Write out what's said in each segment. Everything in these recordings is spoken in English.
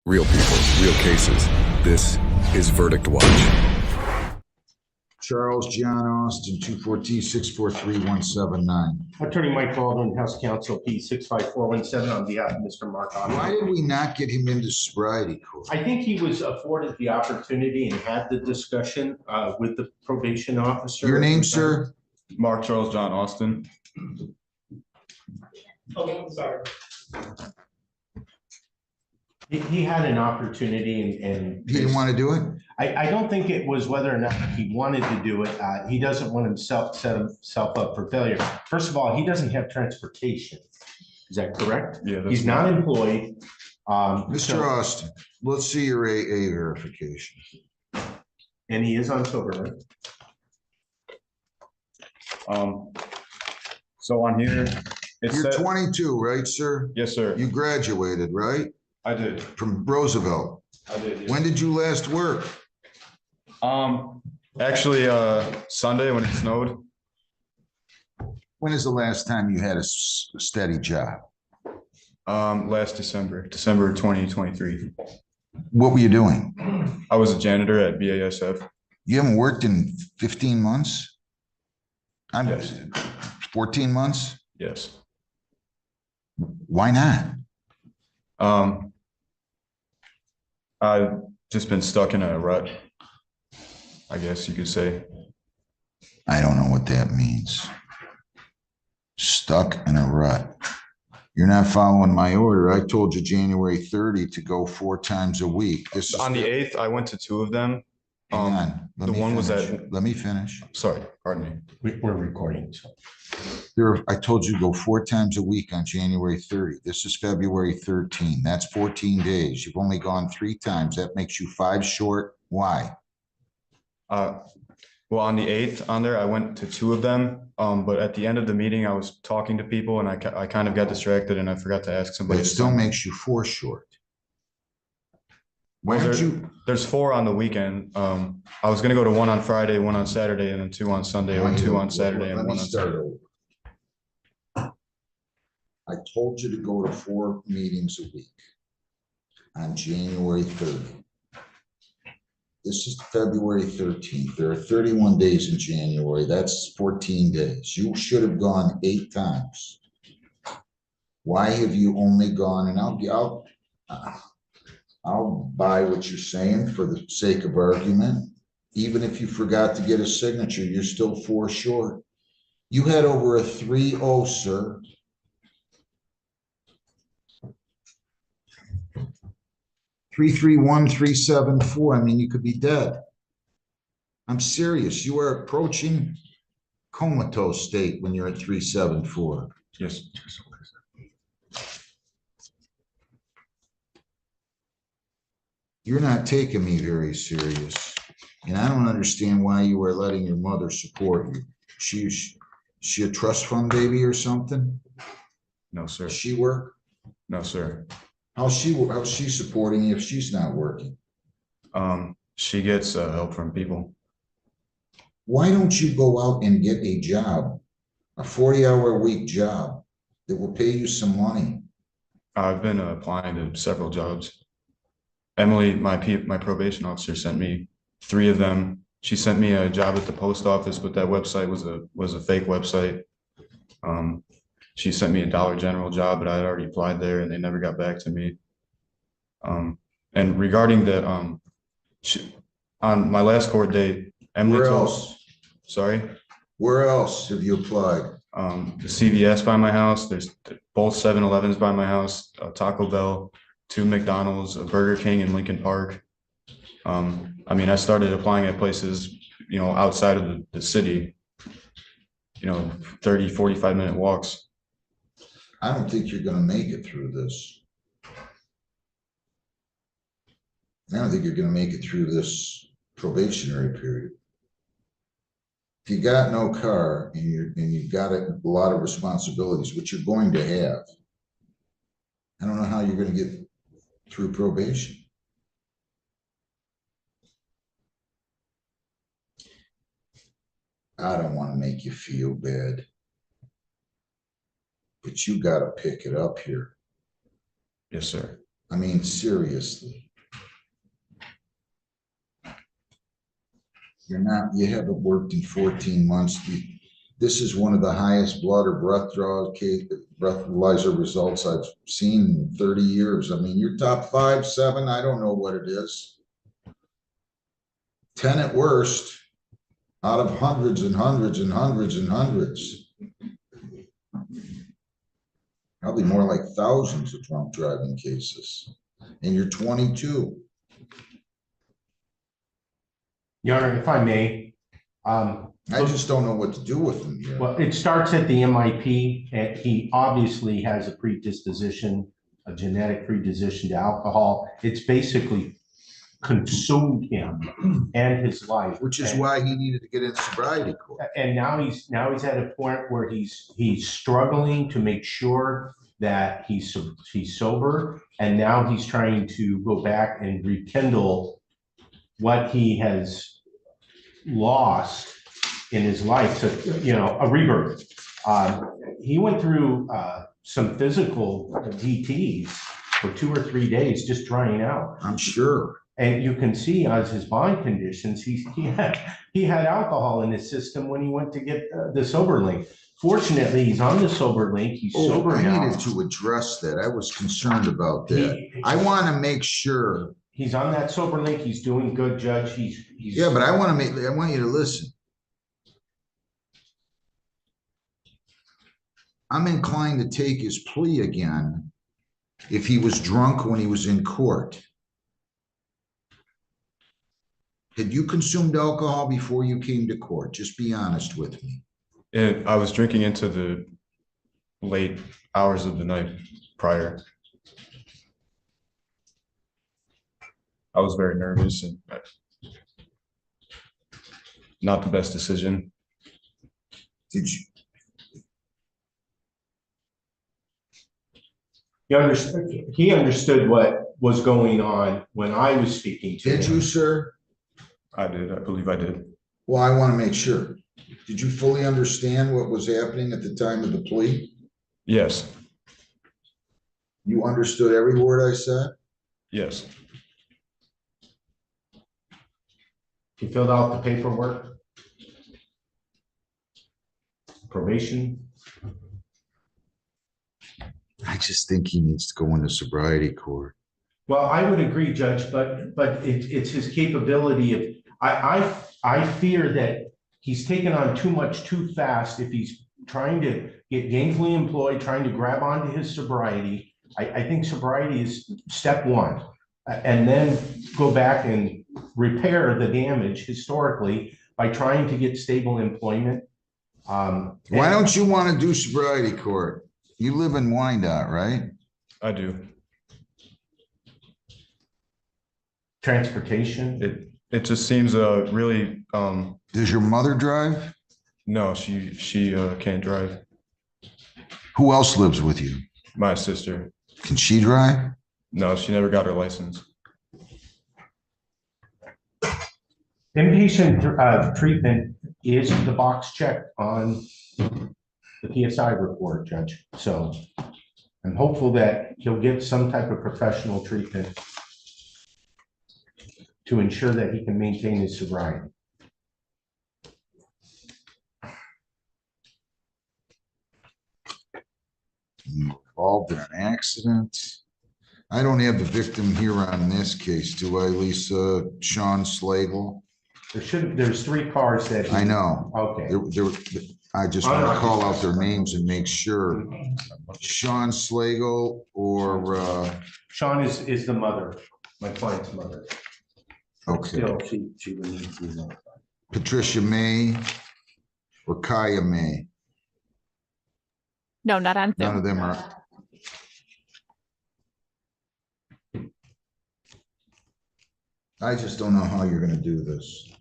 Real people, real cases. This is Verdict Watch. Charles John Austin, 214-643-179. Attorney Mike Baldwin, House Counsel, P 65417 on behalf of Mr. Mark Otto. Why did we not get him into sobriety court? I think he was afforded the opportunity and had the discussion with the probation officer. Your name, sir? Mark Charles John Austin. Oh, I'm sorry. He had an opportunity and He didn't want to do it? I don't think it was whether or not he wanted to do it. He doesn't want himself set himself up for failure. First of all, he doesn't have transportation. Is that correct? Yeah. He's not employed. Mr. Austin, let's see your AA verification. And he is on sober, right? So on here, You're 22, right, sir? Yes, sir. You graduated, right? I did. From Roosevelt. I did. Yes. When did you last work? Actually, Sunday when it snowed. When is the last time you had a steady job? Last December 2023. What were you doing? I was a janitor at BASF. You haven't worked in 15 months? Yes. 14 months? Yes. Why not? I've just been stuck in a rut, I guess you could say. I don't know what that means. Stuck in a rut. You're not following my order. I told you January 30 to go 4 times a week. This is On the 8th, I went to 2 of them. Hang on. The one was at. Let me finish. Sorry, pardon me. We're recording. So. I told you to go 4 times a week on January 30. This is February 13. That's 14 days. You've only gone 3 times. That makes you 5 short. Why? Well, on the 8th on there, I went to 2 of them. But at the end of the meeting, I was talking to people and I kind of got distracted and I forgot to ask But somebody. it still makes you 4 short. Why don't you? There's 4 on the weekend. I was going to go to 1 on Friday, 1 on Saturday, and then 2 on Sunday, or 2 on Saturday, and 1 on Saturday. I told you to go to 4 meetings a week on January 30. This is February 13th. There are 31 days in January. That's 14 days. You should have gone 8 times. Why have you only gone? And I'll buy what you're saying for the sake of argument. Even if you forgot to get a signature, you're still 4 short. You had over a 3.0, sir. Three, 374. I mean, you could be dead. I'm serious. You are approaching comatose state when you're at 374. Yes. You're not taking me very serious. And I don't understand why you are letting your mother support you. She a trust fund baby or something? No, sir. Does she work? No, sir. How's she supporting you if she's not working? She gets help from people. Why don't you go out and get a job, a 40-hour-a-week job that will pay you some money? I've been applying to several jobs. Emily, my probation officer, sent me 3 of them. She sent me a job at the post office, but that website was a fake website. She sent me a Dollar General job, but I had already applied there and they never got back to me. And regarding the on my last court date, Emily Where told, else? sorry. Where else have you applied? The CVS by my house. There's both 7-Elevens by my house, Taco Bell, 2 McDonald's, a Burger King in Lincoln Park. I mean, I started applying at places, outside of the city, 30, 45-minute walks. I don't think you're going to make it through this. I don't think you're going to make it through this probationary period. If you got no car and you've got a lot of responsibilities, which you're going to have, I don't know how you're going to get through probation. I don't want to make you feel bad, but you got to pick it up here. Yes, sir. I mean, seriously. You haven't worked in 14 months. This is one of the highest blood or breathalyzer results I've seen in 30 years. I mean, you're top 5, 7, I don't know what it is. 10 at worst, out of hundreds and hundreds and hundreds and hundreds. Probably more like thousands of drunk driving cases. And you're 22. Your Honor, if I may, I just don't know what to do with him here. well, it starts at the MIP, and he obviously has a predisposition, a genetic predisposition to alcohol. It's basically consumed him and his life. Which is why he needed to get in sobriety court. And now he's at a point where he's struggling to make sure that he's sober, and now he's trying to go back and rekindle what he has lost in his life. So, you know, a rebirth. He went through some physical DTs for 2 or 3 days, just drying out. I'm sure. And you can see as his bond conditions, he had alcohol in his system when he went to get the sober link. Fortunately, he's on the sober link. He's sober now. I needed to address that. I was concerned about that. I want to make sure. He's on that sober link. He's doing good, Judge. He's Yeah, but I want you to listen. I'm inclined to take his plea again if he was drunk when he was in court. Had you consumed alcohol before you came to court? Just be honest with me. I was drinking into the late hours of the night prior. I was very nervous and not the best decision. Did you? He understood what was going on when I was speaking to him. Did you, sir? I did. I believe I did. Well, I want to make sure. Did you fully understand what was happening at the time of the plea? Yes. You understood every word I said? Yes. He filled out the paperwork. Probation. I just think he needs to go into sobriety court. Well, I would agree, Judge, but it's his capability of, I fear that he's taken on too much too fast if he's trying to get gainfully employed, trying to grab onto his sobriety. I think sobriety is step one, and then go back and repair the damage historically by trying to get stable employment. Why don't you want to do sobriety court? You live in Wyandotte, right? I do. Transportation. It just seems really Does your mother drive? no, she can't drive. Who else lives with you? My sister. Can she drive? No, she never got her license. Inpatient treatment is the box checked on the PSI report, Judge. So I'm hopeful that he'll get some type of professional treatment to ensure that he can maintain his sobriety. Involved in an accident. I don't have the victim here on this case, do I, Lisa? Sean Slagle? There's 3 cars that. I know. Okay. I just want to call out their names and make sure. Sean Slagle or, Sean is the mother, my client's mother. okay, Still, she would need to be notified. Patricia May or Kaya May? No, not on None Zoom. of them are. I just don't know how you're gonna do this.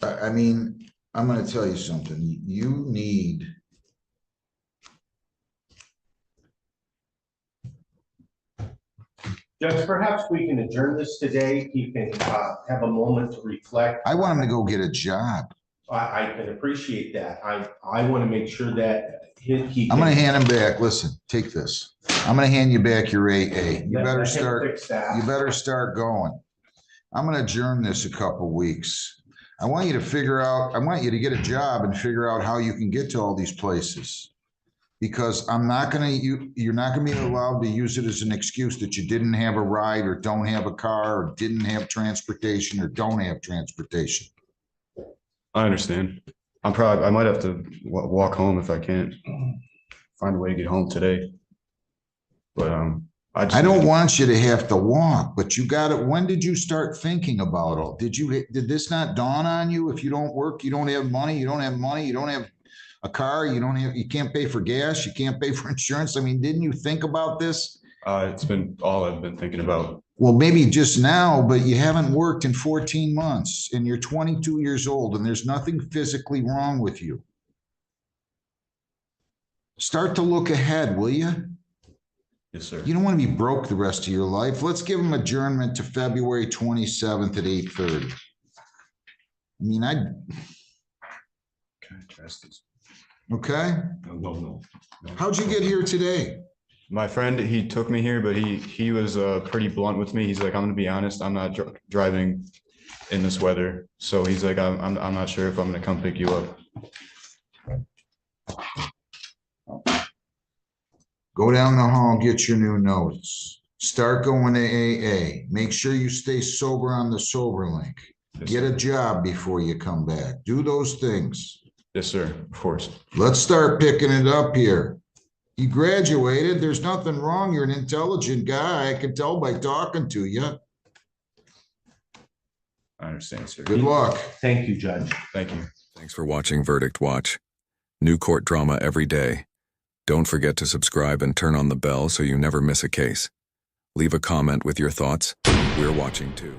I mean, I'm gonna tell you something. You need. Judge, perhaps we can adjourn this today. He can have a moment to reflect. I want him to go get a job. I can appreciate that. I want to make sure that he. I'm gonna hand him back. Listen, take this. I'm gonna hand you back your AA. You Let better him start, fix that. you better start going. I'm gonna adjourn this a couple weeks. I want you to figure out, I want you to get a job and figure out how you can get to all these places. Because I'm not gonna, you're not gonna be allowed to use it as an excuse that you didn't have a ride or don't have a car or didn't have transportation or don't have transportation. I understand. I might have to walk home if I can't find a way to get home today. But, I don't want you to have to walk, but you got it. When did you start thinking about all? Did this not dawn on you? If you don't work, you don't have money, you don't have money, you don't have a car, you can't pay for gas, you can't pay for insurance. I mean, didn't you think about this? It's been all I've been thinking about. Well, maybe just now, but you haven't worked in 14 months and you're 22 years old and there's nothing physically wrong with you. Start to look ahead, will you? Yes, sir. You don't want to be broke the rest of your life. Let's give them adjournment to February 27th at 8:30. I mean, Can I trust this? okay. No. How'd you get here today? My friend, he took me here, but he was pretty blunt with me. He's like, I'm gonna be honest, I'm not driving in this weather. So he's like, I'm not sure if I'm gonna come pick you up. Go down the hall, get your new notes. Start going to AA. Make sure you stay sober on the sober link. Yes, Get sir. a job before you come back. Do those things. Yes, sir. Of course. Let's start picking it up here. You graduated. There's nothing wrong. You're an intelligent guy. I can tell by talking to you. I understand, sir. Good luck. Thank you, Judge. Thank you. Thanks for watching Verdict Watch. New court drama every day. Don't forget to subscribe and turn on the bell so you never miss a case. Leave a comment with your thoughts. We're watching too.